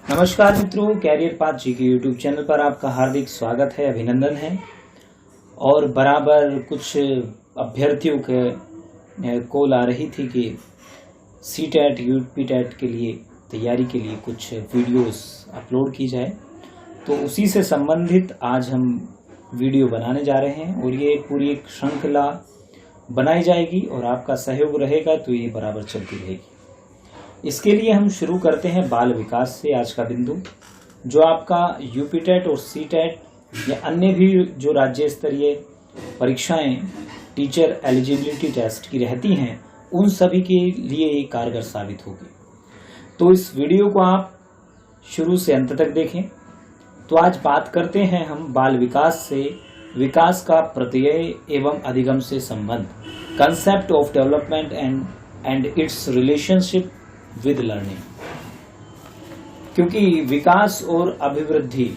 नमस्कार मित्रों, career path जी के यूट्यूब चैनल पर आपका हार्दिक स्वागत है, अभिनंदन है। और बराबर कुछ अभ्यर्थियों के कॉल आ रही थी कि सीटेट यूपीटेट के लिए तैयारी के लिए कुछ वीडियोस अपलोड की जाए, तो उसी से संबंधित आज हम वीडियो बनाने जा रहे हैं और ये पूरी एक श्रृंखला बनाई जाएगी और आपका सहयोग रहेगा तो ये बराबर चलती रहेगी। इसके लिए हम शुरू करते हैं बाल विकास से। आज का बिंदु जो आपका यूपीटेट और सीटेट या अन्य भी जो राज्य स्तरीय परीक्षाएं टीचर एलिजिबिलिटी टेस्ट की रहती हैं, उन सभी के लिए ये कारगर साबित होगी। तो इस वीडियो को आप शुरू से अंत तक देखें। तो आज बात करते हैं हम बाल विकास से विकास का प्रत्यय एवं अधिगम से संबंध, concept of development and it's relationship with learning. क्योंकि विकास और अभिवृद्धि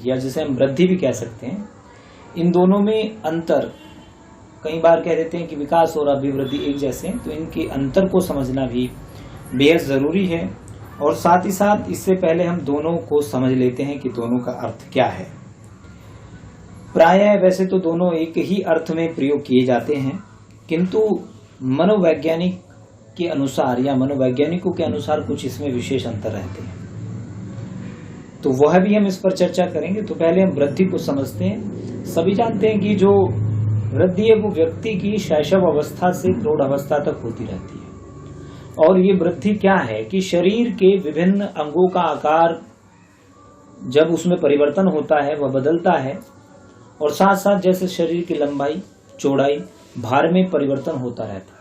या जिसे हम वृद्धि भी कह सकते हैं, इन दोनों में अंतर, कई बार कह देते हैं कि विकास और अभिवृद्धि एक जैसे हैं, तो इनके अंतर को समझना भी बेहद जरूरी है। और साथ ही साथ इससे पहले हम दोनों को समझ लेते हैं कि दोनों का अर्थ क्या है। प्रायः वैसे तो दोनों एक ही अर्थ में प्रयोग किए जाते हैं, किंतु मनोवैज्ञानिक के अनुसार या मनोवैज्ञानिकों के अनुसार कुछ इसमें विशेष अंतर रहते हैं, तो वह भी हम इस पर चर्चा करेंगे। तो पहले हम वृद्धि को समझते हैं। सभी जानते हैं कि जो वृद्धि है वो व्यक्ति की शैशव अवस्था से प्रौढ़ अवस्था तक होती रहती है। और ये वृद्धि क्या है कि शरीर के विभिन्न अंगों का आकार जब उसमें परिवर्तन होता है वह बदलता है, और साथ साथ जैसे शरीर की लंबाई, चौड़ाई, भार में परिवर्तन होता रहता है।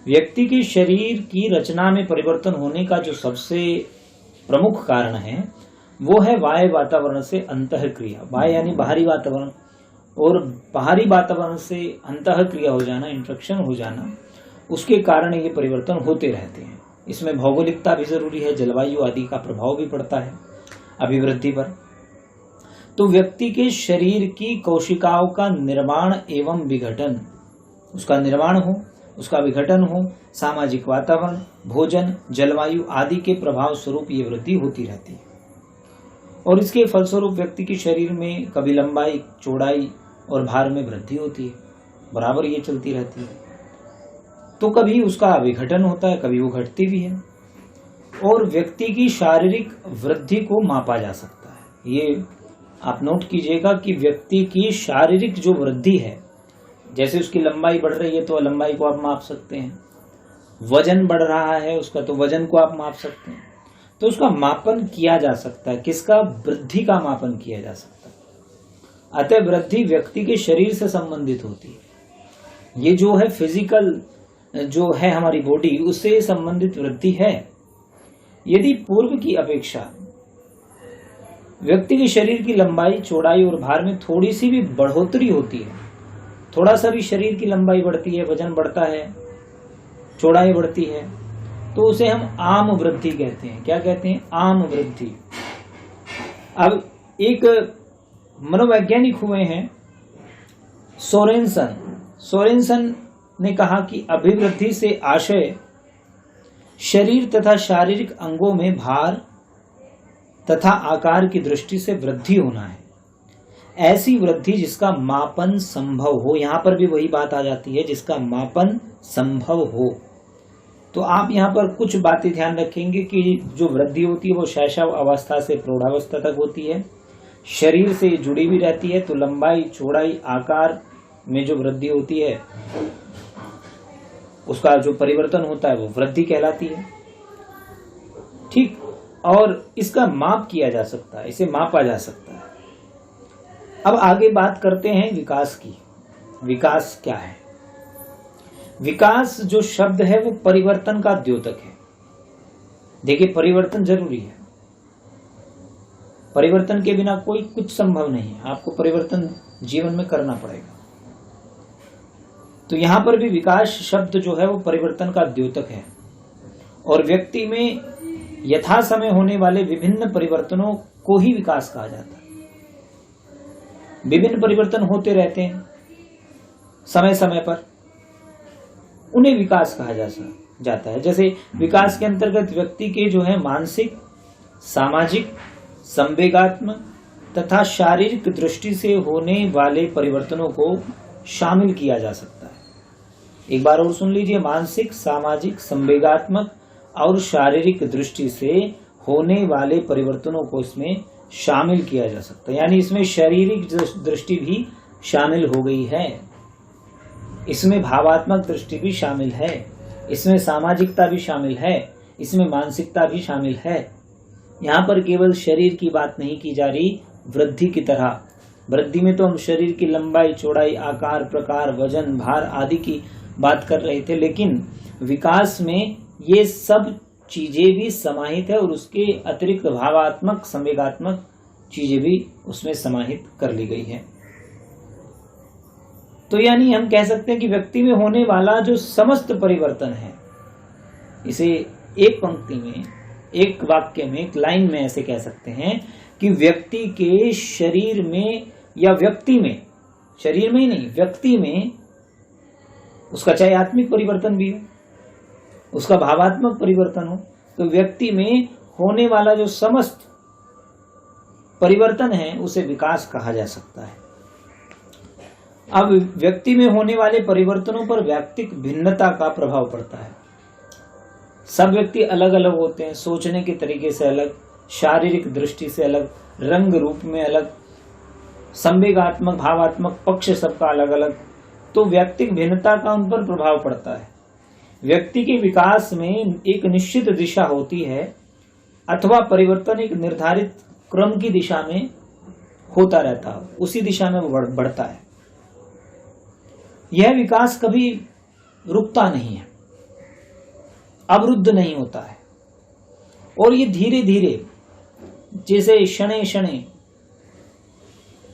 व्यक्ति के शरीर की रचना में परिवर्तन होने का जो सबसे प्रमुख कारण है वो है बाह्य वातावरण से अंतःक्रिया। बाह्य यानी बाहरी वातावरण, और बाहरी वातावरण से अंतःक्रिया हो जाना, इंट्रैक्शन हो जाना, उसके कारण ये परिवर्तन होते रहते हैं। इसमें भौगोलिकता भी जरूरी है, जलवायु आदि का प्रभाव भी पड़ता है अभिवृद्धि पर। तो व्यक्ति के शरीर की कोशिकाओं का निर्माण एवं विघटन, उसका निर्माण हो, उसका विघटन हो, सामाजिक वातावरण, भोजन, जलवायु आदि के प्रभाव स्वरूप ये वृद्धि होती रहती है। और इसके फलस्वरूप व्यक्ति के शरीर में कभी लंबाई, चौड़ाई और भार में वृद्धि होती है, बराबर ये चलती रहती है। तो कभी उसका विघटन होता है, कभी वो घटती भी है। और व्यक्ति की शारीरिक वृद्धि को मापा जा सकता है। ये आप नोट कीजिएगा कि व्यक्ति की शारीरिक जो वृद्धि है, जैसे उसकी लंबाई बढ़ रही है तो लंबाई को आप माप सकते हैं, वजन बढ़ रहा है उसका तो वजन को आप माप सकते हैं। तो उसका मापन किया जा सकता है। किसका? वृद्धि का मापन किया जा सकता है। अतः वृद्धि व्यक्ति के शरीर से संबंधित होती है। ये जो है फिजिकल जो है हमारी बॉडी, उससे संबंधित वृद्धि है। यदि पूर्व की अपेक्षा व्यक्ति के शरीर की लंबाई, चौड़ाई और भार में थोड़ी सी भी बढ़ोतरी होती है, थोड़ा सा भी शरीर की लंबाई बढ़ती है, वजन बढ़ता है, चौड़ाई बढ़ती है, तो उसे हम आम वृद्धि कहते हैं। क्या कहते हैं? आम वृद्धि। अब एक मनोवैज्ञानिक हुए हैं सोरेनसन ने कहा कि अभिवृद्धि से आशय शरीर तथा शारीरिक अंगों में भार तथा आकार की दृष्टि से वृद्धि होना है। ऐसी वृद्धि जिसका मापन संभव हो। यहां पर भी वही बात आ जाती है, जिसका मापन संभव हो। तो आप यहां पर कुछ बातें ध्यान रखेंगे कि जो वृद्धि होती है वो शैशव अवस्था से प्रौढ़ावस्था तक होती है, शरीर से जुड़ी भी रहती है। तो लंबाई, चौड़ाई, आकार में जो वृद्धि होती है, उसका जो परिवर्तन होता है वो वृद्धि कहलाती है। ठीक। और इसका माप किया जा सकता है, इसे मापा जा सकता है। अब आगे बात करते हैं विकास की। विकास क्या है? विकास जो शब्द है वो परिवर्तन का द्योतक है। देखिए, परिवर्तन जरूरी है। परिवर्तन के बिना कोई कुछ संभव नहीं है। आपको परिवर्तन जीवन में करना पड़ेगा। तो यहां पर भी विकास शब्द जो है वो परिवर्तन का द्योतक है। और व्यक्ति में यथा समय होने वाले विभिन्न परिवर्तनों को ही विकास कहा जाता है। विभिन्न परिवर्तन होते रहते हैं समय समय पर, उन्हें विकास कहा जाता है। जैसे विकास के अंतर्गत व्यक्ति के जो है मानसिक, सामाजिक, संवेगात्मक तथा शारीरिक दृष्टि से होने वाले परिवर्तनों को शामिल किया जा सकता है। एक बार और सुन लीजिए, मानसिक, सामाजिक, संवेगात्मक और शारीरिक दृष्टि से होने वाले परिवर्तनों को इसमें शामिल किया जा सकता है। यानी इसमें शारीरिक दृष्टि भी शामिल हो गई है, इसमें भावात्मक दृष्टि भी शामिल है, इसमें सामाजिकता भी शामिल है, इसमें मानसिकता भी शामिल है। यहाँ पर केवल शरीर की बात नहीं की जा रही वृद्धि की तरह। वृद्धि में तो हम शरीर की लंबाई, चौड़ाई, आकार, प्रकार, वजन, भार आदि की बात कर रहे थे, लेकिन विकास में ये सब चीजें भी समाहित है और उसके अतिरिक्त भावात्मक, संवेगात्मक चीजें भी उसमें समाहित कर ली गई है। तो यानी हम कह सकते हैं कि व्यक्ति में होने वाला जो समस्त परिवर्तन है, इसे एक पंक्ति में, एक वाक्य में, एक लाइन में ऐसे कह सकते हैं कि व्यक्ति के शरीर में या व्यक्ति में, शरीर में ही नहीं, व्यक्ति में उसका चाहे आत्मिक परिवर्तन भी हो, उसका भावात्मक परिवर्तन हो, तो व्यक्ति में होने वाला जो समस्त परिवर्तन है उसे विकास कहा जा सकता है। अब व्यक्ति में होने वाले परिवर्तनों पर व्यक्तिक भिन्नता का प्रभाव पड़ता है। सब व्यक्ति अलग अलग होते हैं, सोचने के तरीके से अलग, शारीरिक दृष्टि से अलग, रंग रूप में अलग, संवेगात्मक, भावात्मक पक्ष सबका अलग अलग, तो व्यक्तिक भिन्नता का उन पर प्रभाव पड़ता है। व्यक्ति के विकास में एक निश्चित दिशा होती है अथवा परिवर्तन एक निर्धारित क्रम की दिशा में होता रहता है, उसी दिशा में वो बढ़ता है। यह विकास कभी रुकता नहीं है, अवरुद्ध नहीं होता है, और ये धीरे धीरे, जैसे शनै शनै,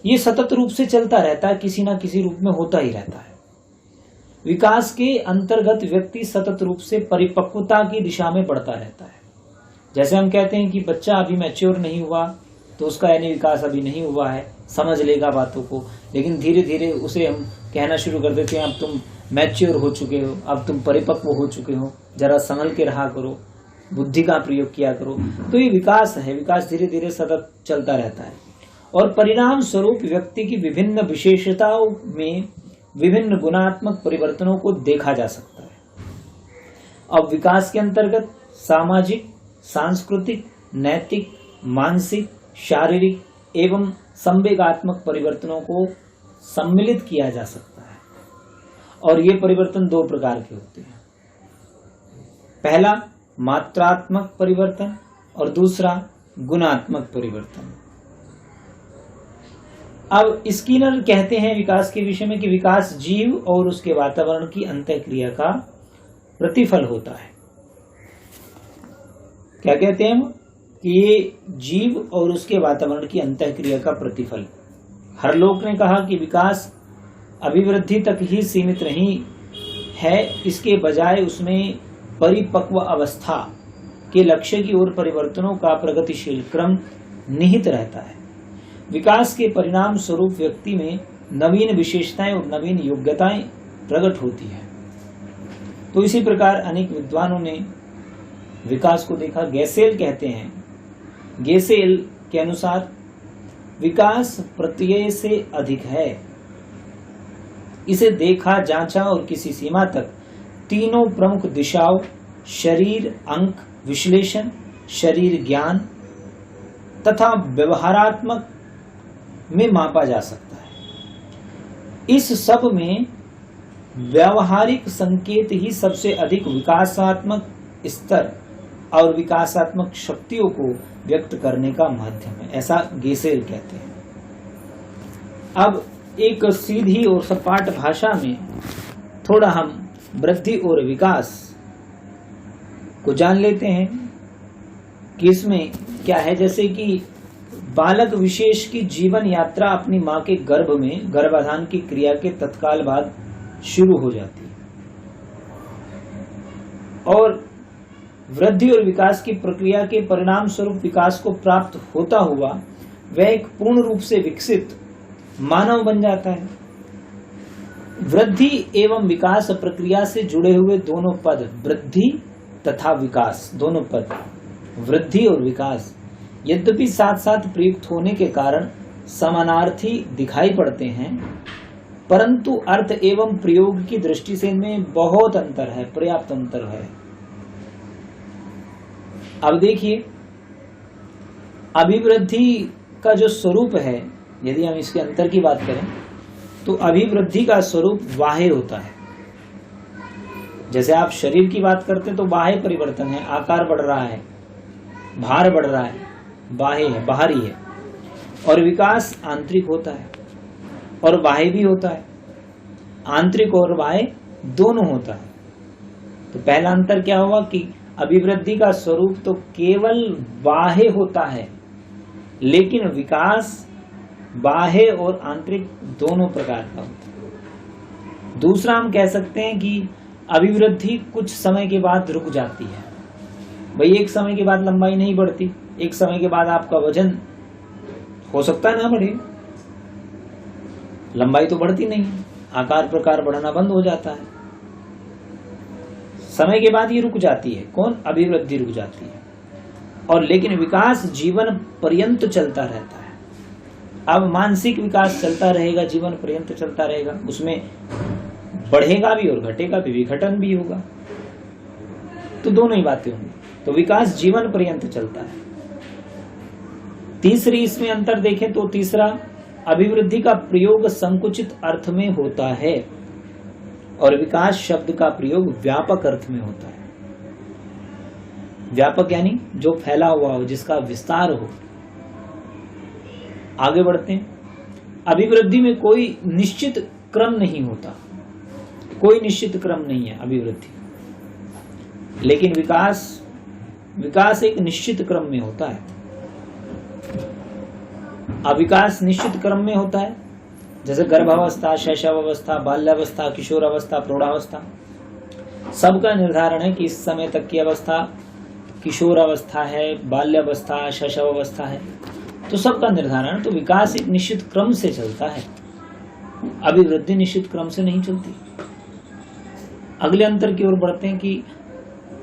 ये सतत रूप से चलता रहता है, किसी ना किसी रूप में होता ही रहता है। विकास के अंतर्गत व्यक्ति सतत रूप से परिपक्वता की दिशा में बढ़ता रहता है। जैसे हम कहते हैं कि बच्चा अभी मैच्योर नहीं हुआ, तो उसका यानी विकास अभी नहीं हुआ है, समझ लेगा बातों को, लेकिन धीरे धीरे उसे हम कहना शुरू कर देते हैं अब तुम मैच्योर हो चुके हो, अब तुम परिपक्व हो चुके हो, जरा संभल के रहा करो, बुद्धि का प्रयोग किया करो। तो ये विकास है, विकास धीरे धीरे सतत चलता रहता है और परिणाम स्वरूप व्यक्ति की विभिन्न विशेषताओं में विभिन्न गुणात्मक परिवर्तनों को देखा जा सकता है। अब विकास के अंतर्गत सामाजिक, सांस्कृतिक, नैतिक, मानसिक, शारीरिक एवं संवेगात्मक परिवर्तनों को सम्मिलित किया जा सकता है, और ये परिवर्तन दो प्रकार के होते हैं। पहला मात्रात्मक परिवर्तन और दूसरा गुणात्मक परिवर्तन। अब स्किनर कहते हैं विकास के विषय में कि विकास जीव और उसके वातावरण की अंतःक्रिया का प्रतिफल होता है। क्या कहते हैं हम? कि ये जीव और उसके वातावरण की अंतःक्रिया का प्रतिफल। हरलोक ने कहा कि विकास अभिवृद्धि तक ही सीमित नहीं है, इसके बजाय उसमें परिपक्व अवस्था के लक्ष्य की ओर परिवर्तनों का प्रगतिशील क्रम निहित रहता है। विकास के परिणाम स्वरूप व्यक्ति में नवीन विशेषताएं और नवीन योग्यताएं प्रकट होती है। तो इसी प्रकार अनेक विद्वानों ने विकास को देखा। गैसेल कहते हैं, गैसेल के अनुसार विकास प्रत्यय से अधिक है, इसे देखा, जांचा और किसी सीमा तक तीनों प्रमुख दिशाओं शरीर, अंक, विश्लेषण, शरीर ज्ञान तथा व्यवहारात्मक में मापा जा सकता है। इस सब में व्यावहारिक संकेत ही सबसे अधिक विकासात्मक स्तर और विकासात्मक शक्तियों को व्यक्त करने का माध्यम है, ऐसा गैसेल कहते हैं। अब एक सीधी और सपाट भाषा में थोड़ा हम वृद्धि और विकास को जान लेते हैं कि इसमें क्या है। जैसे कि बालक विशेष की जीवन यात्रा अपनी मां के गर्भ में गर्भाधान की क्रिया के तत्काल बाद शुरू हो जाती है, और वृद्धि और विकास की प्रक्रिया के परिणाम स्वरूप विकास को प्राप्त होता हुआ वह एक पूर्ण रूप से विकसित मानव बन जाता है। वृद्धि एवं विकास प्रक्रिया से जुड़े हुए दोनों पद, वृद्धि तथा विकास, दोनों पद, वृद्धि और विकास, यद्यपि साथ साथ प्रयुक्त होने के कारण समानार्थी दिखाई पड़ते हैं, परंतु अर्थ एवं प्रयोग की दृष्टि से इनमें बहुत अंतर है, पर्याप्त अंतर है। अब देखिए, अभिवृद्धि का जो स्वरूप है, यदि हम इसके अंतर की बात करें तो अभिवृद्धि का स्वरूप बाह्य होता है। जैसे आप शरीर की बात करते हैं तो बाह्य परिवर्तन है, आकार बढ़ रहा है, भार बढ़ रहा है, बाह्य है, बाहरी है। और विकास आंतरिक होता है और बाह्य भी होता है, आंतरिक और बाह्य दोनों होता है। तो पहला अंतर क्या हुआ कि अभिवृद्धि का स्वरूप तो केवल बाह्य होता है, लेकिन विकास बाह्य और आंतरिक दोनों प्रकार का होता है। दूसरा हम कह सकते हैं कि अभिवृद्धि कुछ समय के बाद रुक जाती है। भाई एक समय के बाद लंबाई नहीं बढ़ती, एक समय के बाद आपका वजन हो सकता है ना बढ़े, लंबाई तो बढ़ती नहीं, आकार प्रकार बढ़ना बंद हो जाता है। समय के बाद ये रुक जाती है, कौन? अभिवृद्धि रुक जाती है। और लेकिन विकास जीवन पर्यंत चलता रहता है। अब मानसिक विकास चलता रहेगा, जीवन पर्यंत चलता रहेगा, उसमें बढ़ेगा भी और घटेगा भी, विघटन भी होगा, तो दोनों ही बातें होंगी। तो विकास जीवन पर्यंत चलता है। तीसरी इसमें अंतर देखें तो तीसरा, अभिवृद्धि का प्रयोग संकुचित अर्थ में होता है और विकास शब्द का प्रयोग व्यापक अर्थ में होता है। व्यापक यानी जो फैला हुआ हो, जिसका विस्तार हो। आगे बढ़ते हैं। अभिवृद्धि में कोई निश्चित क्रम नहीं होता, कोई निश्चित क्रम नहीं है अभिवृद्धि, लेकिन विकास एक निश्चित क्रम में होता है। अविकास निश्चित क्रम में होता है, जैसे गर्भावस्था, शैशवावस्था, बाल्यावस्था, किशोरावस्था, प्रौढ़ावस्था, सबका निर्धारण है कि इस समय तक की अवस्था किशोरावस्था है, बाल्यावस्था, शैशवावस्था है, तो सबका निर्धारण। तो विकास एक निश्चित क्रम से चलता है, अभिवृद्धि निश्चित क्रम से नहीं चलती। अगले अंतर की ओर बढ़ते हैं कि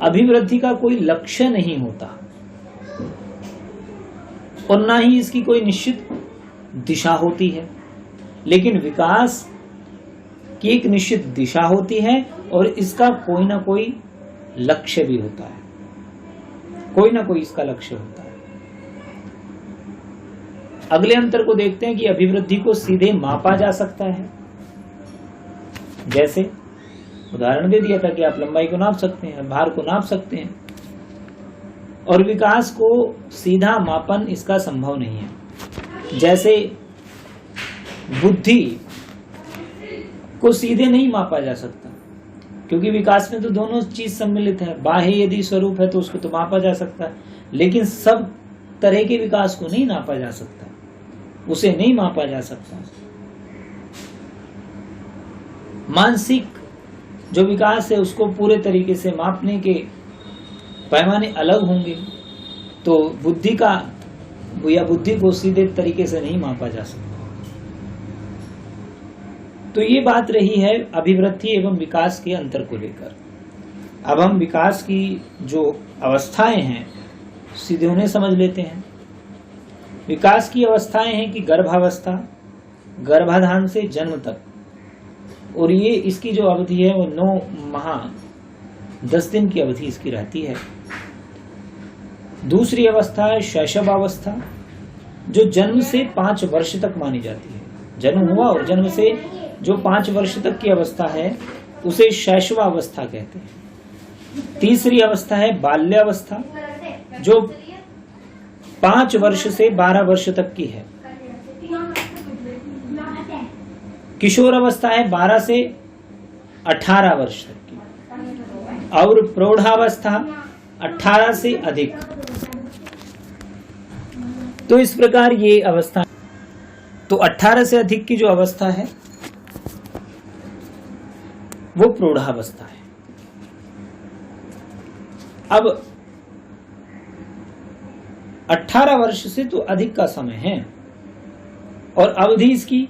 अभिवृद्धि का कोई लक्ष्य नहीं होता और ना ही इसकी कोई निश्चित दिशा होती है, लेकिन विकास की एक निश्चित दिशा होती है और इसका कोई ना कोई लक्ष्य भी होता है, कोई ना कोई इसका लक्ष्य होता है। अगले अंतर को देखते हैं कि अभिवृद्धि को सीधे मापा जा सकता है। जैसे उदाहरण दे दिया था कि आप लंबाई को नाप सकते हैं, भार को नाप सकते हैं, और विकास को सीधा मापन इसका संभव नहीं है। जैसे बुद्धि को सीधे नहीं मापा जा सकता, क्योंकि विकास में तो दोनों चीज सम्मिलित है। बाह्य यदि स्वरूप है तो उसको तो मापा जा सकता है, लेकिन सब तरह के विकास को नहीं नापा जा सकता, उसे नहीं मापा जा सकता। मानसिक जो विकास है उसको पूरे तरीके से मापने के पैमाने अलग होंगे, तो बुद्धि को सीधे तरीके से नहीं मापा जा सकता। तो ये बात रही है अभिवृद्धि एवं विकास के अंतर को लेकर। अब हम विकास की जो अवस्थाएं हैं सीधे उन्हें समझ लेते हैं। विकास की अवस्थाएं हैं कि गर्भावस्था, गर्भाधान से जन्म तक, और ये इसकी जो अवधि है वो 9 माह 10 दिन की अवधि इसकी रहती है। दूसरी अवस्था है शैशवावस्था, जो जन्म से 5 वर्ष तक मानी जाती है। जन्म हुआ और जन्म से जो 5 वर्ष तक की अवस्था है उसे शैशवावस्था कहते हैं। तीसरी अवस्था है बाल्यावस्था, जो 5 वर्ष से 12 वर्ष तक की है। किशोर अवस्था है 12 से 18 वर्ष तक की, और प्रौढ़ावस्था 18 से अधिक। तो इस प्रकार ये अवस्था, तो 18 से अधिक की जो अवस्था है वो प्रौढ़ावस्था है। अब 18 वर्ष से तो अधिक का समय है और अवधि इसकी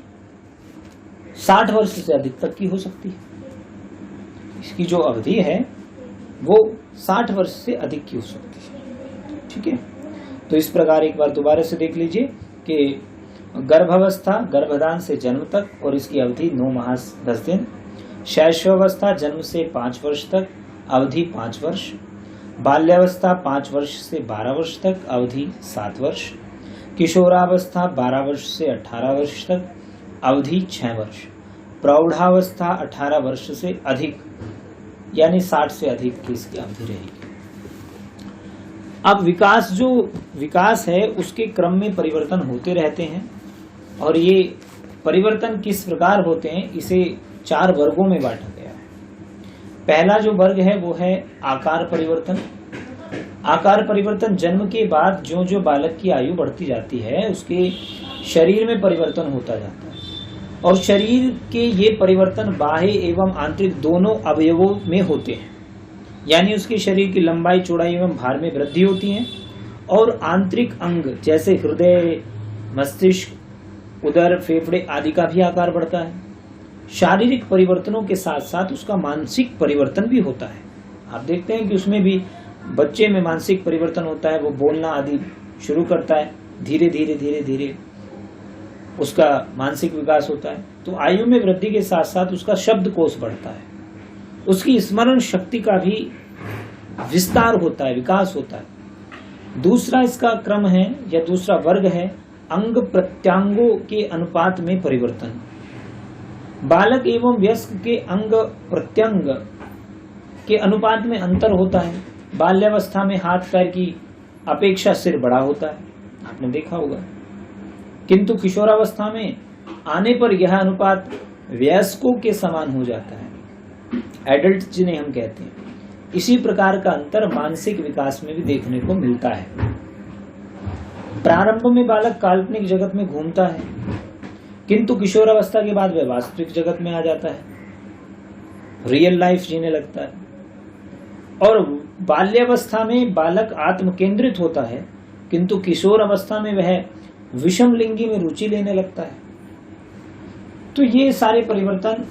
60 वर्ष से अधिक तक की हो सकती है। इसकी जो अवधि है वो 60 वर्ष से अधिक की हो सकती है। ठीक है। तो इस प्रकार एक बार दोबारा से देख लीजिए कि गर्भावस्था, गर्भधान से जन्म तक और इसकी अवधि 9 माह 10 दिन। शैशवावस्था, जन्म से 5 वर्ष तक, अवधि 5 वर्ष। बाल्यावस्था 5 वर्ष से 12 वर्ष तक, अवधि 7 वर्ष। किशोरावस्था 12 वर्ष से 18 वर्ष तक, अवधि 6 वर्ष। प्रौढ़ावस्था 18 वर्ष से अधिक यानी 60 से अधिक की इसकी अवधि रहेगी। अब विकास है उसके क्रम में परिवर्तन होते रहते हैं और ये परिवर्तन किस प्रकार होते हैं इसे 4 वर्गों में बांटा गया है। पहला जो वर्ग है वो है आकार परिवर्तन। आकार परिवर्तन जन्म के बाद जो जो बालक की आयु बढ़ती जाती है उसके शरीर में परिवर्तन होता जाता है और शरीर के ये परिवर्तन बाह्य एवं आंतरिक दोनों अवयवों में होते हैं, यानी उसके शरीर की लंबाई, चौड़ाई एवं भार में वृद्धि होती है और आंतरिक अंग जैसे हृदय, मस्तिष्क, उदर, फेफड़े आदि का भी आकार बढ़ता है। शारीरिक परिवर्तनों के साथ साथ उसका मानसिक परिवर्तन भी होता है। आप देखते हैं कि उसमें भी बच्चे में मानसिक परिवर्तन होता है, वो बोलना आदि शुरू करता है, धीरे धीरे उसका मानसिक विकास होता है। तो आयु में वृद्धि के साथ साथ उसका शब्दकोश बढ़ता है, उसकी स्मरण शक्ति का भी विस्तार होता है, विकास होता है। दूसरा इसका क्रम है या दूसरा वर्ग है अंग प्रत्यांगों के अनुपात में परिवर्तन। बालक एवं वयस्क के अंग प्रत्यंग के अनुपात में अंतर होता है। बाल्यावस्था में हाथ पैर की अपेक्षा सिर बड़ा होता है, आपने देखा होगा, किंतु किशोरावस्था में आने पर यह अनुपात वयस्कों के समान हो जाता है, एडल्ट जिन्हें हम कहते हैं। इसी प्रकार का अंतर मानसिक विकास में भी देखने को मिलता है। प्रारंभ में बालक काल्पनिक जगत में घूमता है, किंतु किशोरावस्था के बाद वह वास्तविक जगत में आ जाता है, रियल लाइफ जीने लगता है। और बाल्यावस्था में बालक आत्म केंद्रित होता है, किंतु किशोर अवस्था में वह विषम लिंगी में रुचि लेने लगता है। तो ये सारे परिवर्तन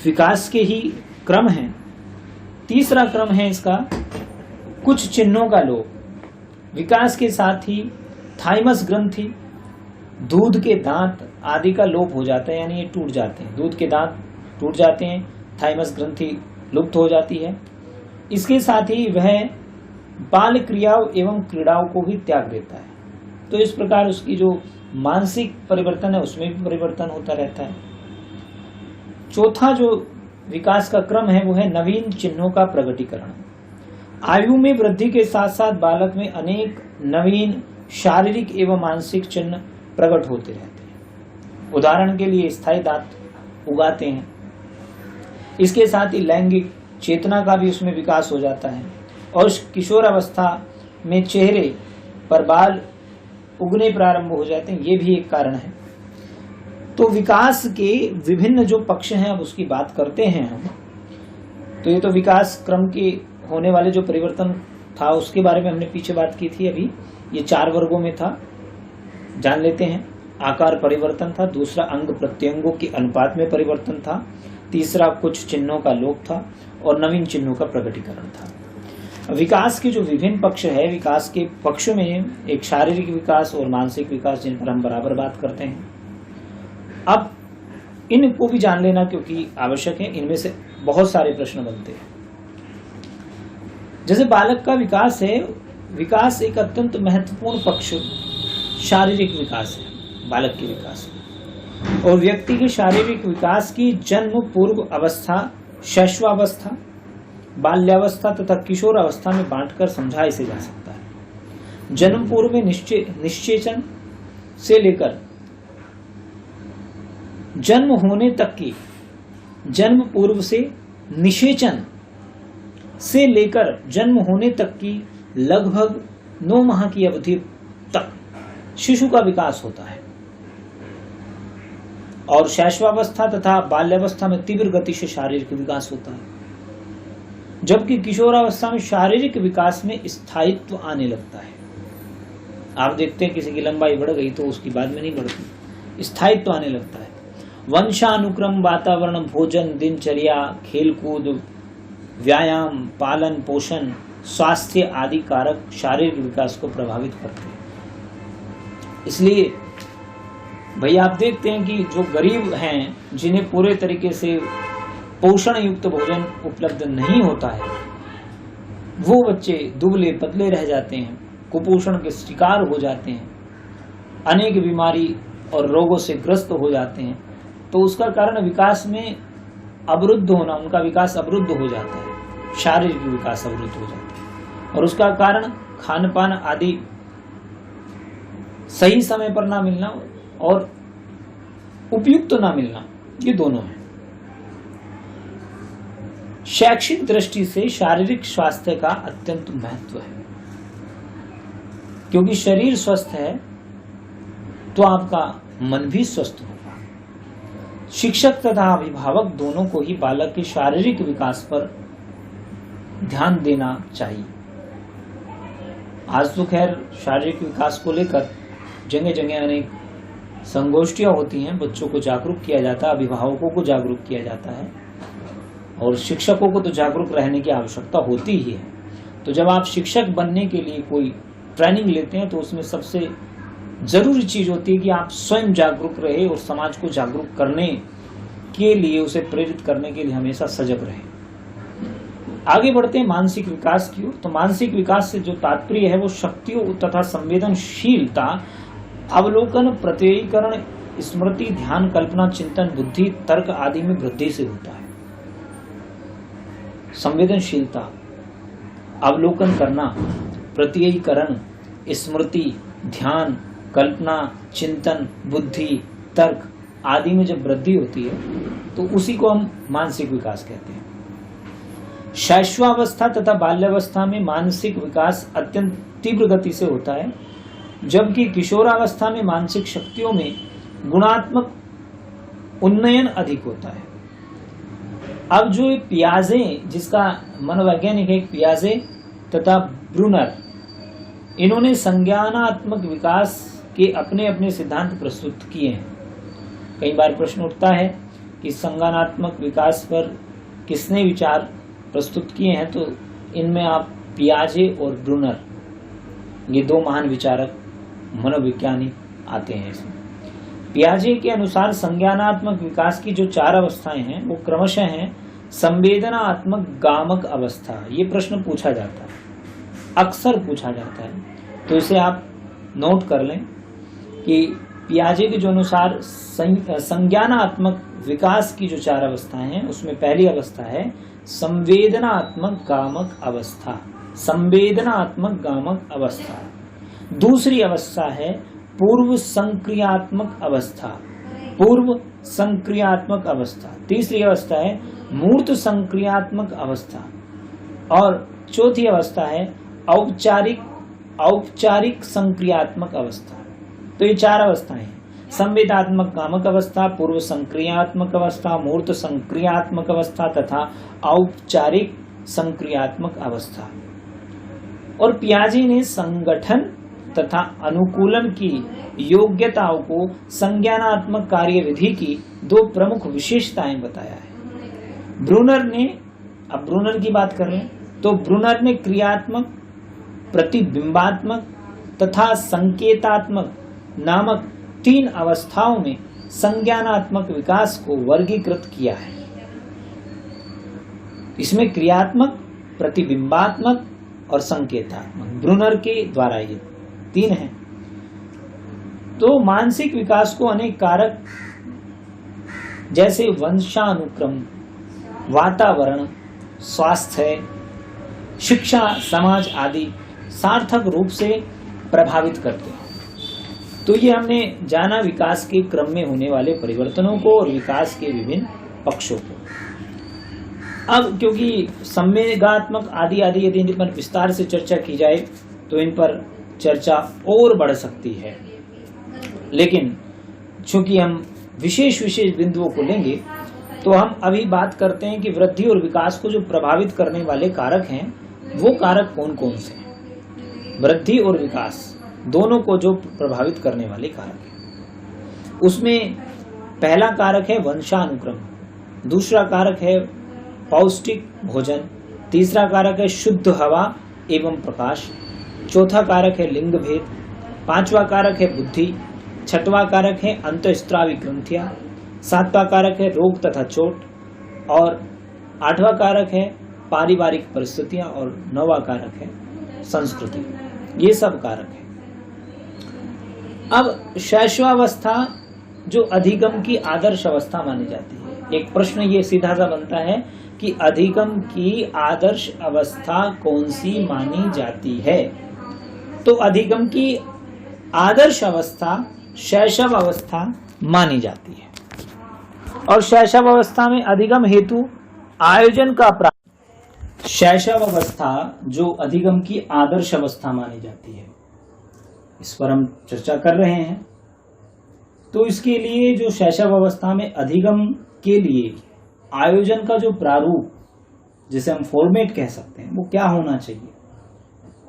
विकास के ही क्रम हैं। तीसरा क्रम है इसका कुछ चिन्हों का लोप। विकास के साथ ही थाइमस ग्रंथि, दूध के दांत आदि का लोप हो जाता है, यानी ये टूट जाते हैं, दूध के दांत टूट जाते हैं, थाइमस ग्रंथि लुप्त हो जाती है। इसके साथ ही वह बाल क्रियाओं एवं क्रीड़ाओं को भी त्याग देता है। तो इस प्रकार उसकी जो मानसिक परिवर्तन है उसमें भी परिवर्तन होता रहता है। चौथा जो विकास का क्रम है वो है नवीन चिन्हों का प्रकटीकरण। आयु में वृद्धि के साथ साथ बालक में अनेक नवीन शारीरिक एवं मानसिक चिन्ह प्रकट होते रहते हैं। उदाहरण के लिए स्थायी दांत उगाते हैं। इसके साथ ही लैंगिक चेतना का भी उसमें विकास हो जाता है और किशोर अवस्था में चेहरे पर बाल उगने प्रारंभ हो जाते हैं, ये भी एक कारण है। तो विकास के विभिन्न जो पक्ष हैं अब उसकी बात करते हैं हम। तो ये तो विकास क्रम के होने वाले जो परिवर्तन था उसके बारे में हमने पीछे बात की थी। अभी ये 4 वर्गों में था, जान लेते हैं। आकार परिवर्तन था, दूसरा अंग प्रत्यंगों के अनुपात में परिवर्तन था, तीसरा कुछ चिन्हों का लोप था और नवीन चिन्हों का प्रकटीकरण था। विकास के जो विभिन्न पक्ष है, विकास के पक्षों में एक शारीरिक विकास और मानसिक विकास जिन पर हम बराबर बात करते हैं। अब इनको भी जान लेना क्योंकि आवश्यक है, इनमें से बहुत सारे प्रश्न बनते हैं। जैसे बालक का विकास है, विकास एक अत्यंत महत्वपूर्ण पक्ष शारीरिक विकास है बालक के विकास में। और व्यक्ति के शारीरिक विकास की जन्म पूर्व अवस्था, शैशवावस्था, बाल्यावस्था तथा किशोर अवस्था में बांटकर समझा इसे जा सकता है। जन्म पूर्व में निश्चेचन से लेकर जन्म होने तक की, जन्म पूर्व से निषेचन से लेकर जन्म होने तक की लगभग 9 माह की अवधि तक शिशु का विकास होता है। और शैशवावस्था तथा बाल्यावस्था में तीव्र गति से शारीरिक विकास होता है, जबकि किशोरावस्था में शारीरिक विकास में स्थायित्व आने लगता है। आप देखते हैं किसी की लंबाई बढ़ गई तो उसकी बाद में नहीं बढ़ती, स्थायित्व आने लगता है। वंशानुक्रम, वातावरण, भोजन, दिनचर्या, खेलकूद, व्यायाम, पालन पोषण, स्वास्थ्य आदि कारक शारीरिक विकास को प्रभावित करते हैं। इसलिए भैया आप देखते हैं कि जो गरीब हैं, जिन्हें पूरे तरीके से पोषण युक्त भोजन उपलब्ध नहीं होता है, वो बच्चे दुबले पतले रह जाते हैं, कुपोषण के शिकार हो जाते हैं, अनेक बीमारी और रोगों से ग्रस्त हो जाते हैं। तो उसका कारण विकास में अवरुद्ध होना, उनका विकास अवरुद्ध हो जाता है, शारीरिक विकास अवरुद्ध हो जाता है। और उसका कारण खान पान आदि सही समय पर ना मिलना और उपयुक्त ना मिलना, ये दोनों है। शैक्षिक दृष्टि से शारीरिक स्वास्थ्य का अत्यंत महत्व है, क्योंकि शरीर स्वस्थ है तो आपका मन भी स्वस्थ होगा। शिक्षक तथा अभिभावक दोनों को ही बालक के शारीरिक विकास पर ध्यान देना चाहिए। आज तो खैर शारीरिक विकास को लेकर जगह जगह अनेक संगोष्ठियां होती हैं, बच्चों को जागरूक किया जाता है, अभिभावकों को जागरूक किया जाता है और शिक्षकों को तो जागरूक रहने की आवश्यकता होती ही है। तो जब आप शिक्षक बनने के लिए कोई ट्रेनिंग लेते हैं तो उसमें सबसे जरूरी चीज होती है कि आप स्वयं जागरूक रहे और समाज को जागरूक करने के लिए, उसे प्रेरित करने के लिए हमेशा सजग रहे। आगे बढ़ते हैं मानसिक विकास की ओर। तो मानसिक विकास से जो तात्पर्य है वो शक्तियों तथा संवेदनशीलता, अवलोकन, प्रत्ययीकरण, स्मृति, ध्यान, कल्पना, चिंतन, बुद्धि, तर्क आदि में वृद्धि से होता है। संवेदनशीलता, अवलोकन करना, प्रत्ययीकरण, स्मृति, ध्यान, कल्पना, चिंतन, बुद्धि, तर्क आदि में जब वृद्धि होती है तो उसी को हम मानसिक विकास कहते हैं। शैशवावस्था तथा बाल्यावस्था में मानसिक विकास अत्यंत तीव्र गति से होता है, जबकि किशोरावस्था में मानसिक शक्तियों में गुणात्मक उन्नयन अधिक होता है। अब जो पियाजे, जिसका मनोवैज्ञानिक है पियाजे तथा ब्रूनर, इन्होंने संज्ञानात्मक विकास के अपने अपने सिद्धांत प्रस्तुत किए हैं। कई बार प्रश्न उठता है कि संज्ञानात्मक विकास पर किसने विचार प्रस्तुत किए हैं, तो इनमें आप पियाजे और ब्रूनर, ये दो महान विचारक मनोविज्ञानी आते हैं इसमें। पियाजे के अनुसार संज्ञानात्मक विकास की जो 4 अवस्थाएं हैं वो क्रमशः हैं संवेदनात्मक गामक अवस्था। ये प्रश्न पूछा जाता है, अक्सर पूछा जाता है, तो इसे आप नोट कर लें कि पियाजे के जो अनुसार संज्ञानात्मक विकास की जो 4 अवस्थाएं हैं उसमें पहली अवस्था है संवेदनात्मक गामक अवस्था। संवेदनात्मक गामक अवस्था। दूसरी अवस्था है पूर्व संक्रियात्मक अवस्था। पूर्व संक्रियात्मक अवस्था। तीसरी अवस्था है मूर्त संक्रियात्मक अवस्था और चौथी अवस्था है औपचारिक संक्रियात्मक अवस्था। तो ये 4 अवस्थाएं हैं, संवेदात्मक गामक अवस्था, पूर्व संक्रियात्मक अवस्था, मूर्त संक्रियात्मक अवस्था तथा औपचारिक संक्रियात्मक अवस्था। और पियाजे ने संगठन तथा अनुकूलन की योग्यताओं को संज्ञानात्मक कार्यविधि की 2 प्रमुख विशेषताएं बताया है। ब्रूनर ने, अब ब्रूनर की बात कर रहे हैं, तो ब्रूनर ने क्रियात्मक, प्रतिबिंबात्मक तथा संकेतात्मक नामक 3 अवस्थाओं में संज्ञानात्मक विकास को वर्गीकृत किया है। इसमें क्रियात्मक, प्रतिबिंबात्मक और संकेतात्मक, ब्रूनर के द्वारा ये 3 हैं। तो मानसिक विकास को अनेक कारक जैसे वंशानुक्रम, वातावरण, स्वास्थ्य, शिक्षा, समाज आदि सार्थक रूप से प्रभावित करते हैं। तो ये हमने जाना विकास के क्रम में होने वाले परिवर्तनों को और विकास के विभिन्न पक्षों को। अब क्योंकि संवेगात्मक आदि आदि यदि इन पर विस्तार से चर्चा की जाए तो इन पर चर्चा और बढ़ सकती है, लेकिन चूंकि हम विशेष बिंदुओं को लेंगे तो हम अभी बात करते हैं कि वृद्धि और विकास को जो प्रभावित करने वाले कारक हैं वो कारक कौन कौन से हैं। वृद्धि और विकास दोनों को जो प्रभावित करने वाले कारक हैं, उसमें पहला कारक है वंशानुक्रम, दूसरा कारक है पौष्टिक भोजन, तीसरा कारक है शुद्ध हवा एवं प्रकाश, चौथा कारक है लिंग भेद, पांचवा कारक है बुद्धि, छठवां कारक है अंतःस्त्रावी ग्रंथियां, सातवां कारक है रोग तथा चोट, और आठवां कारक है पारिवारिक परिस्थितियां, और नौवां कारक है संस्कृति। ये सब कारक है। अब शैशवावस्था जो अधिगम की आदर्श अवस्था मानी जाती है, एक प्रश्न ये सीधा सा बनता है कि अधिगम की आदर्श अवस्था कौन सी मानी जाती है? तो अधिगम की आदर्श अवस्था शैशव अवस्था मानी जाती है, और शैशव अवस्था में अधिगम हेतु आयोजन का प्रारंभ। शैशव अवस्था जो अधिगम की आदर्श अवस्था मानी जाती है, इस पर हम चर्चा कर रहे हैं। तो इसके लिए जो शैशव अवस्था में अधिगम के लिए आयोजन का जो प्रारूप, जिसे हम फॉर्मेट कह सकते हैं, वो क्या होना चाहिए,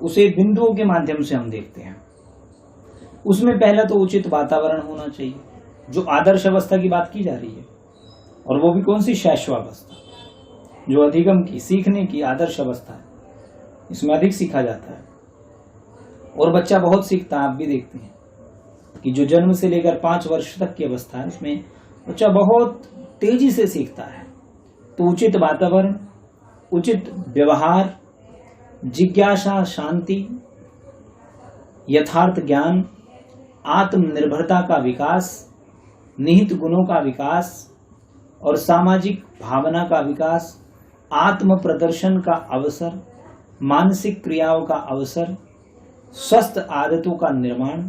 उसे बिंदुओं के माध्यम से हम देखते हैं। उसमें पहला तो उचित वातावरण होना चाहिए, जो आदर्श अवस्था की बात की जा रही है, और वो भी कौन सी? शैशवावस्था, जो अधिगम की सीखने की आदर्श अवस्था है। इसमें अधिक सीखा जाता है और बच्चा बहुत सीखता है। आप भी देखते हैं कि जो जन्म से लेकर 5 वर्ष तक की अवस्था है, उसमें बच्चा बहुत तेजी से सीखता है। तो उचित वातावरण, उचित व्यवहार, जिज्ञासा, शांति, यथार्थ ज्ञान, आत्मनिर्भरता का विकास, निहित गुणों का विकास और सामाजिक भावना का विकास, आत्म प्रदर्शन का अवसर, मानसिक क्रियाओं का अवसर, स्वस्थ आदतों का निर्माण,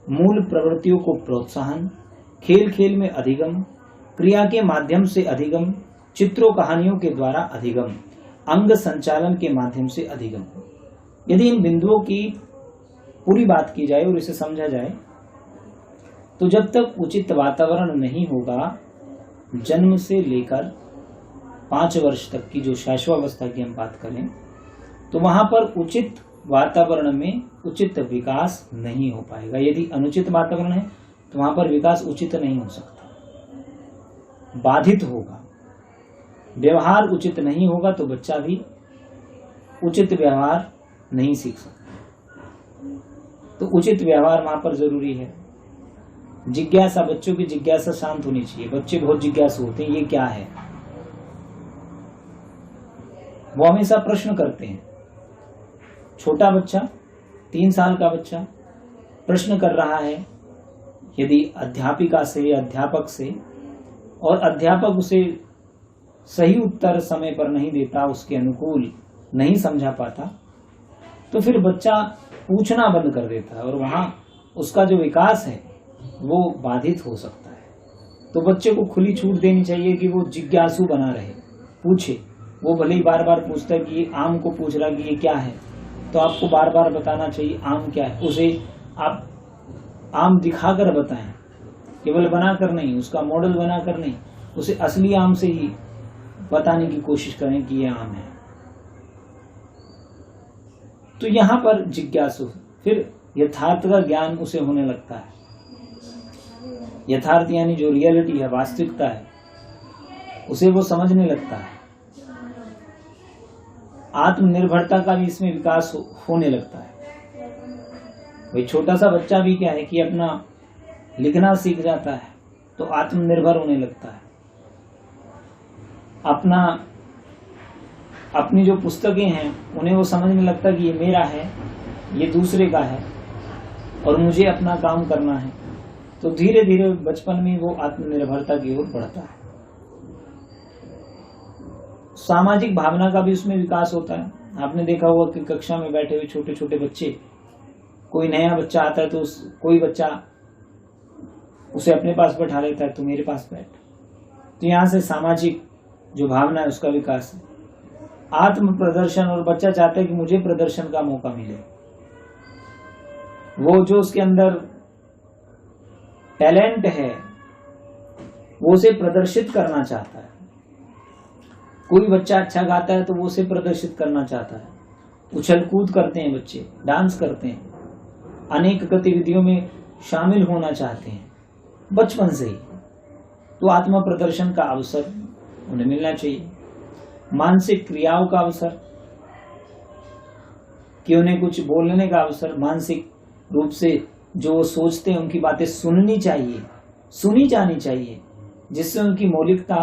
मूल प्रवृत्तियों को प्रोत्साहन, खेल खेल में अधिगम, क्रिया के माध्यम से अधिगम, चित्रों कहानियों के द्वारा अधिगम, अंग संचालन के माध्यम से अधिगम। यदि इन बिंदुओं की पूरी बात की जाए और इसे समझा जाए, तो जब तक उचित वातावरण नहीं होगा, जन्म से लेकर 5 वर्ष तक की जो शैशवावस्था की हम बात करें, तो वहां पर उचित वातावरण में उचित विकास नहीं हो पाएगा। यदि अनुचित वातावरण है तो वहां पर विकास उचित नहीं हो सकता, बाधित होगा। व्यवहार उचित नहीं होगा तो बच्चा भी उचित व्यवहार नहीं सीख सकता। तो उचित व्यवहार वहां पर जरूरी है। जिज्ञासा, बच्चों की जिज्ञासा शांत होनी चाहिए। बच्चे बहुत जिज्ञासु होते हैं, ये क्या है, वो हमेशा प्रश्न करते हैं। छोटा बच्चा, 3 साल का बच्चा प्रश्न कर रहा है, यदि अध्यापिका से या अध्यापक से, और अध्यापक उसे सही उत्तर समय पर नहीं देता, उसके अनुकूल नहीं समझा पाता, तो फिर बच्चा पूछना बंद कर देता है और वहां उसका जो विकास है वो बाधित हो सकता है। तो बच्चे को खुली छूट देनी चाहिए कि वो जिज्ञासु बना रहे, पूछे। वो भले ही बार बार पूछता है कि ये आम को पूछ रहा कि ये क्या है, तो आपको बार बार बताना चाहिए आम क्या है। उसे आप आम दिखाकर बताएं, केवल बनाकर नहीं, उसका मॉडल बनाकर नहीं, उसे असली आम से ही बताने की कोशिश करें कि ये आम है। तो यहां पर जिज्ञासु, फिर यथार्थ का ज्ञान उसे होने लगता है। यथार्थ यानी जो रियलिटी है, वास्तविकता है, उसे वो समझने लगता है। आत्मनिर्भरता का भी इसमें विकास होने लगता है। वही छोटा सा बच्चा भी क्या है कि अपना लिखना सीख जाता है, तो आत्मनिर्भर होने लगता है। अपनी जो पुस्तकें हैं उन्हें वो समझने लगता है कि ये मेरा है, ये दूसरे का है और मुझे अपना काम करना है। तो धीरे धीरे बचपन में वो आत्मनिर्भरता की ओर बढ़ता है। सामाजिक भावना का भी उसमें विकास होता है। आपने देखा होगा कि कक्षा में बैठे हुए छोटे छोटे बच्चे, कोई नया बच्चा आता है तो कोई बच्चा उसे अपने पास बैठा लेता है, तो मेरे पास बैठ। तो यहाँ से सामाजिक जो भावना है उसका विकास है। आत्म प्रदर्शन, और बच्चा चाहता है कि मुझे प्रदर्शन का मौका मिले। वो जो उसके अंदर टैलेंट है वो उसे प्रदर्शित करना चाहता है। कोई बच्चा अच्छा गाता है तो वो उसे प्रदर्शित करना चाहता है। उछल कूद करते हैं बच्चे, डांस करते हैं, अनेक गतिविधियों में शामिल होना चाहते हैं बचपन से ही। तो आत्म प्रदर्शन का अवसर उन्हें मिलना चाहिए। मानसिक क्रियाओं का अवसर, कि उन्हें कुछ बोलने का अवसर, मानसिक रूप से जो वो सोचते हैं उनकी बातें सुननी चाहिए, सुनी जानी चाहिए, जिससे उनकी मौलिकता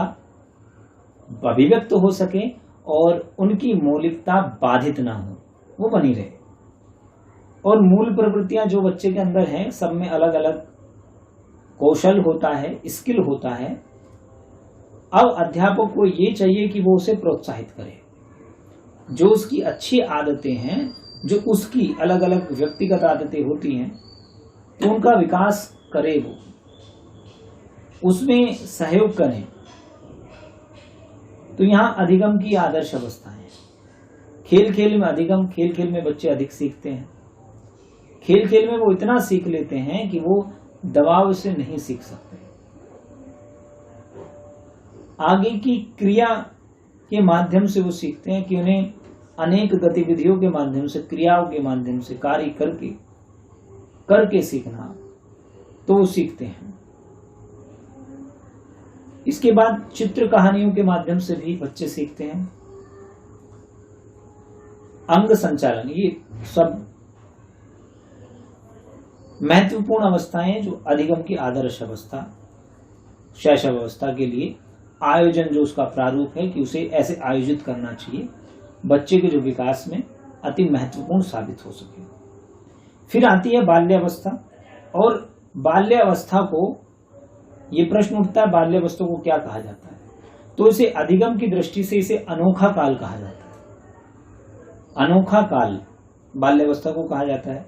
अभिव्यक्त हो सके और उनकी मौलिकता बाधित ना हो, वो बनी रहे। और मूल प्रवृत्तियां जो बच्चे के अंदर हैं, सब में अलग अलग कौशल होता है, स्किल होता है। अब अध्यापक को ये चाहिए कि वो उसे प्रोत्साहित करे, जो उसकी अच्छी आदतें हैं, जो उसकी अलग अलग व्यक्तिगत आदतें होती हैं, तो उनका विकास करे, वो उसमें सहयोग करें। तो यहाँ अधिगम की आदर्श अवस्था है। खेल खेल में अधिगम, खेल खेल में बच्चे अधिक सीखते हैं। खेल खेल में वो इतना सीख लेते हैं कि वो दबाव से नहीं सीख सकते। आगे की क्रिया के माध्यम से वो सीखते हैं कि उन्हें अनेक गतिविधियों के माध्यम से, क्रियाओं के माध्यम से, कार्य करके सीखना, तो वो सीखते हैं। इसके बाद चित्र कहानियों के माध्यम से भी बच्चे सीखते हैं। अंग संचालन, ये सब महत्वपूर्ण अवस्थाएं जो अधिगम की आदर्श अवस्था, शैशव अवस्था के लिए आयोजन, जो उसका प्रारूप है कि उसे ऐसे आयोजित करना चाहिए, बच्चे के जो विकास में अति महत्वपूर्ण साबित हो सके। फिर आती है बाल्यावस्था। और बाल्यावस्था को, ये प्रश्न उठता है, बाल्यावस्था को क्या कहा जाता है? तो इसे अधिगम की दृष्टि से इसे अनोखा काल कहा जाता है। अनोखा काल बाल्यावस्था को कहा जाता है।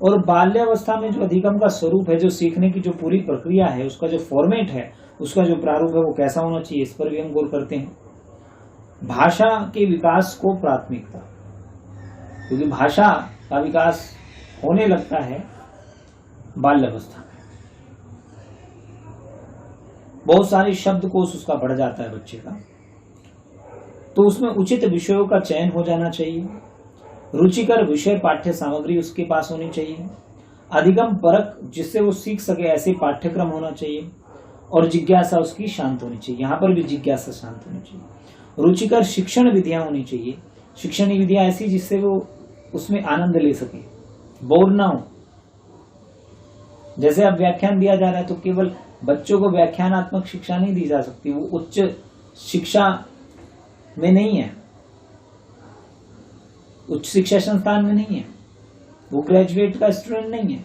और बाल्यावस्था में जो अधिगम का स्वरूप है, जो सीखने की जो पूरी प्रक्रिया है, उसका जो फॉर्मेट है, उसका जो प्रारूप है, वो कैसा होना चाहिए, इस पर भी हम गौर करते हैं। भाषा के विकास को प्राथमिकता, क्योंकि भाषा का विकास होने लगता है बाल्यावस्था में। बहुत सारे शब्दकोश उसका बढ़ जाता है बच्चे का, तो उसमें उचित विषयों का चयन हो जाना चाहिए। रुचिकर विषय पाठ्य सामग्री उसके पास होनी चाहिए। अधिगम परक, जिससे वो सीख सके, ऐसे पाठ्यक्रम होना चाहिए। और जिज्ञासा उसकी शांत होनी चाहिए, यहाँ पर भी जिज्ञासा शांत होनी चाहिए। रुचिकर शिक्षण विधियां होनी चाहिए, शिक्षण विधियां ऐसी जिससे वो उसमें आनंद ले सके, बोर ना हो। जैसे अब व्याख्यान दिया जा रहा है, तो केवल बच्चों को व्याख्यानात्मक शिक्षा नहीं दी जा सकती, वो उच्च शिक्षा में नहीं है, उच्च शिक्षा संस्थान में नहीं है, वो ग्रेजुएट का स्टूडेंट नहीं है।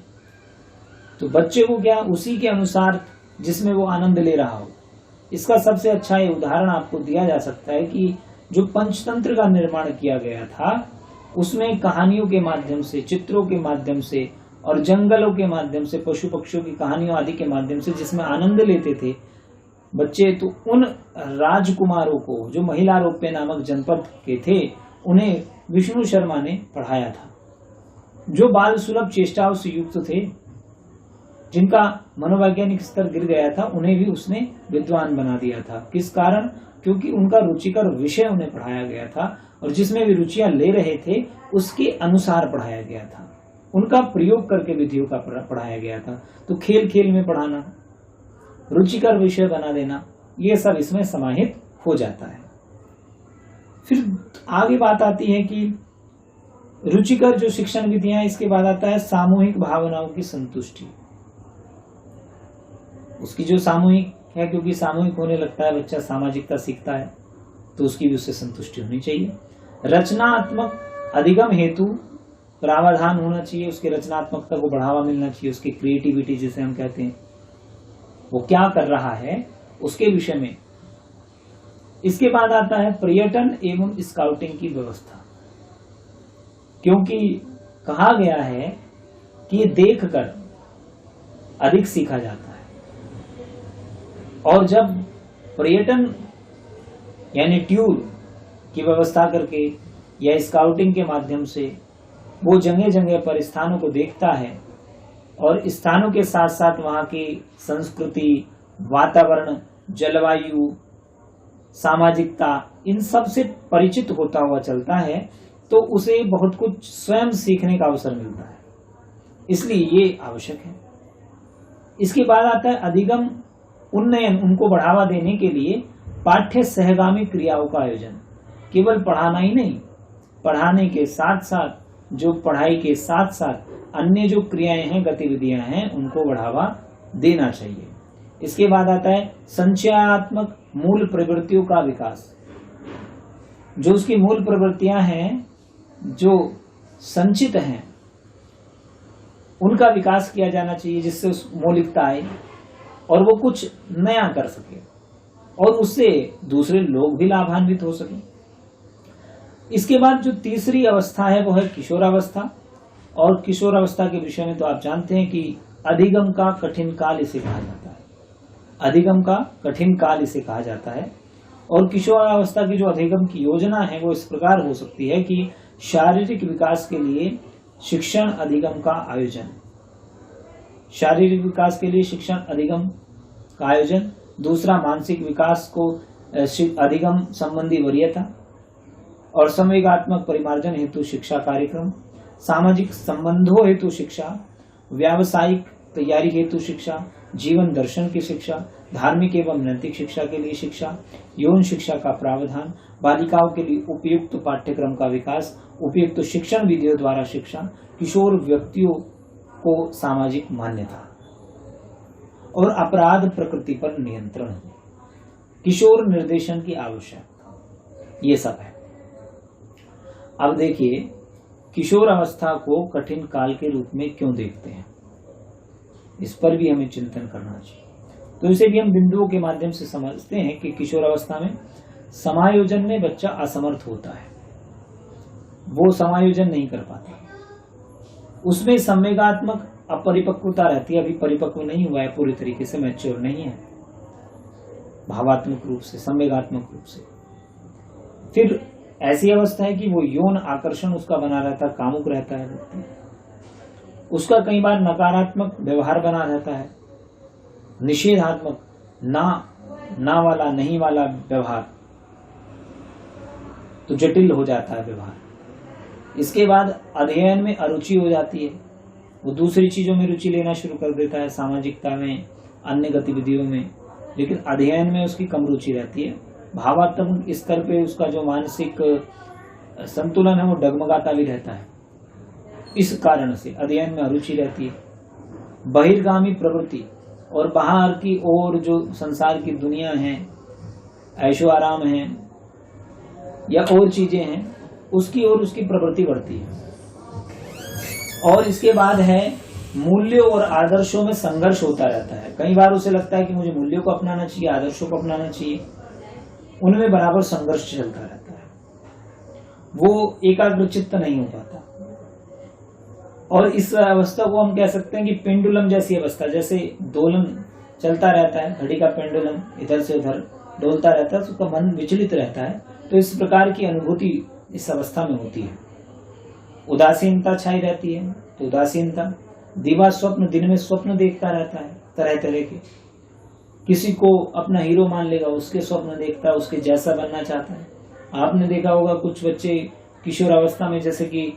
तो बच्चे को क्या, उसी के अनुसार जिसमें वो आनंद ले रहा हो। इसका सबसे अच्छा ये उदाहरण आपको दिया जा सकता है कि जो पंचतंत्र का निर्माण किया गया था, उसमें कहानियों के माध्यम से, चित्रों के माध्यम से और जंगलों के माध्यम से, पशु पक्षियों की कहानियों आदि के माध्यम से जिसमें आनंद लेते थे बच्चे, तो उन राजकुमारों को, जो महिला रोप्य नामक जनपद के थे, उन्हें विष्णु शर्मा ने पढ़ाया था। जो बाल सुलभ चेष्टाओं से युक्त थे, जिनका मनोवैज्ञानिक स्तर गिर गया था, उन्हें भी उसने विद्वान बना दिया था। किस कारण? क्योंकि उनका रुचिकर विषय उन्हें पढ़ाया गया था और जिसमें भी रुचियां ले रहे थे उसके अनुसार पढ़ाया गया था, उनका प्रयोग करके विधियों का पढ़ाया गया था। तो खेल खेल में पढ़ाना, रुचिकर विषय बना देना, ये सब इसमें समाहित हो जाता है। फिर आगे बात आती है कि रुचिकर जो शिक्षण विधियां, इसके बाद आता है सामूहिक भावनाओं की संतुष्टि। उसकी जो सामूहिक है, क्योंकि सामूहिक होने लगता है बच्चा, सामाजिकता सीखता है, तो उसकी भी उससे संतुष्टि होनी चाहिए। रचनात्मक अधिगम हेतु प्रावधान होना चाहिए, उसके रचनात्मकता को बढ़ावा मिलना चाहिए, उसकी क्रिएटिविटी जिसे हम कहते हैं, वो क्या कर रहा है उसके विषय में। इसके बाद आता है पर्यटन एवं स्काउटिंग की व्यवस्था, क्योंकि कहा गया है कि ये देखकर अधिक सीखा जाता है। और जब पर्यटन यानी टूर की व्यवस्था करके या स्काउटिंग के माध्यम से वो जगह जगह पर स्थानों को देखता है और स्थानों के साथ साथ वहां की संस्कृति, वातावरण, जलवायु, सामाजिकता, इन सब से परिचित होता हुआ चलता है, तो उसे बहुत कुछ स्वयं सीखने का अवसर मिलता है। इसलिए ये आवश्यक है। इसके बाद आता है अधिगम उन्नयन, उनको बढ़ावा देने के लिए पाठ्य सहगामी क्रियाओं का आयोजन। केवल पढ़ाना ही नहीं, पढ़ाने के साथ साथ जो पढ़ाई के साथ साथ अन्य जो क्रियाएं हैं, गतिविधियां हैं, उनको बढ़ावा देना चाहिए। इसके बाद आता है संचयात्मक मूल प्रवृत्तियों का विकास। जो उसकी मूल प्रवृत्तियां हैं, जो संचित हैं, उनका विकास किया जाना चाहिए, जिससे उस मौलिकता आए और वो कुछ नया कर सके और उससे दूसरे लोग भी लाभान्वित हो सके। इसके बाद जो तीसरी अवस्था है वो है किशोरावस्था। और किशोरावस्था के विषय में तो आप जानते हैं कि अधिगम का कठिन काल इसे कहा जाता है। अधिगम का कठिन काल इसे कहा जाता है। और किशोरावस्था की जो अधिगम की योजना है वो इस प्रकार हो सकती है कि शारीरिक विकास के लिए शिक्षण अधिगम का आयोजन, शारीरिक विकास के लिए शिक्षण अधिगम का आयोजन। दूसरा, मानसिक विकास को अधिगम संबंधी वरीयता और संवेगात्मक परिमार्जन हेतु शिक्षा कार्यक्रम, सामाजिक संबंधों हेतु शिक्षा, व्यावसायिक तैयारी हेतु शिक्षा, जीवन दर्शन की शिक्षा, धार्मिक एवं नैतिक शिक्षा के लिए शिक्षा, यौन शिक्षा का प्रावधान, बालिकाओं के लिए उपयुक्त पाठ्यक्रम का विकास, उपयुक्त शिक्षण विधियों द्वारा शिक्षा, किशोर व्यक्तियों को सामाजिक मान्यता और अपराध प्रकृति पर नियंत्रण, किशोर निर्देशन की आवश्यकता, ये सब है। अब देखिए, किशोर अवस्था को कठिन काल के रूप में क्यों देखते हैं, इस पर भी हमें चिंतन करना चाहिए। तो इसे भी हम बिंदुओं के माध्यम से समझते हैं कि किशोर अवस्था में समायोजन में बच्चा असमर्थ होता है, वो समायोजन नहीं कर पाता, उसमें संवेगात्मक अपरिपक्वता रहती है, अभी परिपक्व नहीं हुआ है, पूरी तरीके से मैच्योर नहीं है भावात्मक रूप से, संवेगात्मक रूप से। फिर ऐसी अवस्था है कि वो यौन आकर्षण उसका बना रहता है, कामुक रहता है व्यक्ति, उसका कई बार नकारात्मक व्यवहार बना रहता है, निषेधात्मक, ना वाला, नहीं वाला व्यवहार, तो जटिल हो जाता है व्यवहार। इसके बाद अध्ययन में अरुचि हो जाती है, वो दूसरी चीजों में रुचि लेना शुरू कर देता है, सामाजिकता में, अन्य गतिविधियों में, लेकिन अध्ययन में उसकी कम रुचि रहती है। भावात्मक स्तर पे उसका जो मानसिक संतुलन है वो डगमगाता भी रहता है, इस कारण से अध्ययन में अरुचि रहती है। बहिर्गामी प्रवृत्ति और बाहर की ओर जो संसार की दुनिया है, ऐशो आराम है या और चीजें हैं, उसकी ओर उसकी प्रवृत्ति बढ़ती है। और इसके बाद है मूल्यों और आदर्शों में संघर्ष होता रहता है। कई बार उसे लगता है कि मुझे मूल्यों को अपनाना चाहिए, आदर्शों को अपनाना चाहिए, उनमें बराबर संघर्ष चलता रहता है, वो एकाग्रचित्त नहीं हो पाता। और इस अवस्था को हम कह सकते हैं कि पेंडुलम जैसी अवस्था, जैसे दोलन चलता रहता है, घड़ी का पेंडुलम इधर से उधर डोलता रहता है, तो उसका मन विचलित रहता है। तो इस प्रकार की अनुभूति इस अवस्था में होती है। उदासीनता छाई रहती है, तो उदासीनता, दिवा स्वप्न, दिन में स्वप्न देखता रहता है तरह तरह के, किसी को अपना हीरो मान लेगा, उसके स्वप्न देखता है, उसके जैसा बनना चाहता है। आपने देखा होगा कुछ बच्चे किशोर अवस्था में, जैसे कि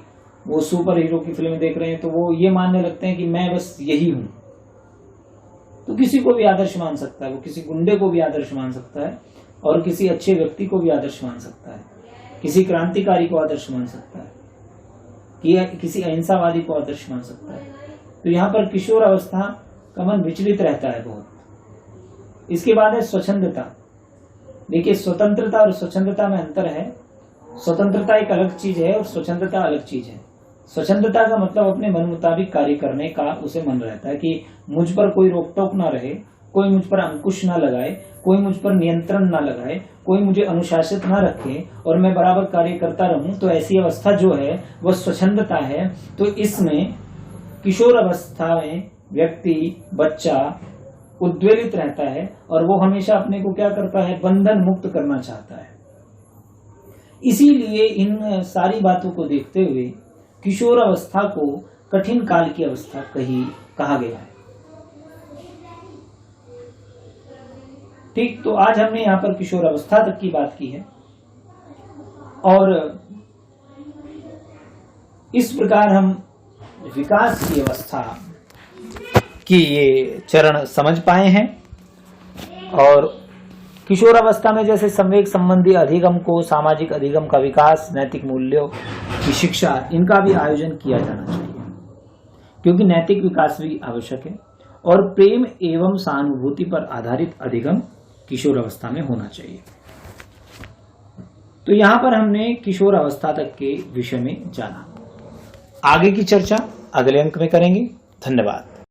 वो सुपर हीरो की फिल्म देख रहे हैं, तो वो ये मानने लगते हैं कि मैं बस यही हूं। तो किसी को भी आदर्श मान सकता है, वो किसी गुंडे को भी आदर्श मान सकता है और किसी अच्छे व्यक्ति को भी आदर्श मान सकता है, किसी क्रांतिकारी को आदर्श मान सकता है, किसी अहिंसावादी को आदर्श मान सकता है। तो यहाँ पर किशोर अवस्था का मन विचलित रहता है बहुत। इसके बाद है स्वच्छंदता। देखिए, स्वतंत्रता और स्वच्छंदता में अंतर है। स्वतंत्रता एक अलग चीज है और स्वच्छंदता अलग चीज है। स्वच्छंदता का मतलब अपने मन मुताबिक कार्य करने का उसे मन रहता है कि मुझ पर कोई रोक टोक ना रहे, कोई मुझ पर अंकुश ना लगाए, कोई मुझ पर नियंत्रण ना लगाए, कोई मुझे अनुशासित ना रखे और मैं बराबर कार्य करता रहूं। तो ऐसी अवस्था जो है वह स्वच्छंदता है। तो इसमें किशोर अवस्था में व्यक्ति, बच्चा उद्वेलित रहता है और वो हमेशा अपने को क्या करता है, बंधन मुक्त करना चाहता है। इसीलिए इन सारी बातों को देखते हुए किशोर अवस्था को कठिन काल की अवस्था कहा गया है। ठीक, तो आज हमने यहाँ पर किशोर अवस्था तक की बात की है और इस प्रकार हम विकास की अवस्था की ये चरण समझ पाए हैं और किशोर अवस्था में जैसे संवेग संबंधी अधिगम को, सामाजिक अधिगम का विकास, नैतिक मूल्यों की शिक्षा, इनका भी आयोजन किया जाना चाहिए, क्योंकि नैतिक विकास भी आवश्यक है। और प्रेम एवं सहानुभूति पर आधारित अधिगम किशोर अवस्था में होना चाहिए। तो यहां पर हमने किशोर अवस्था तक के विषय में जाना। आगे की चर्चा अगले अंक में करेंगे। धन्यवाद।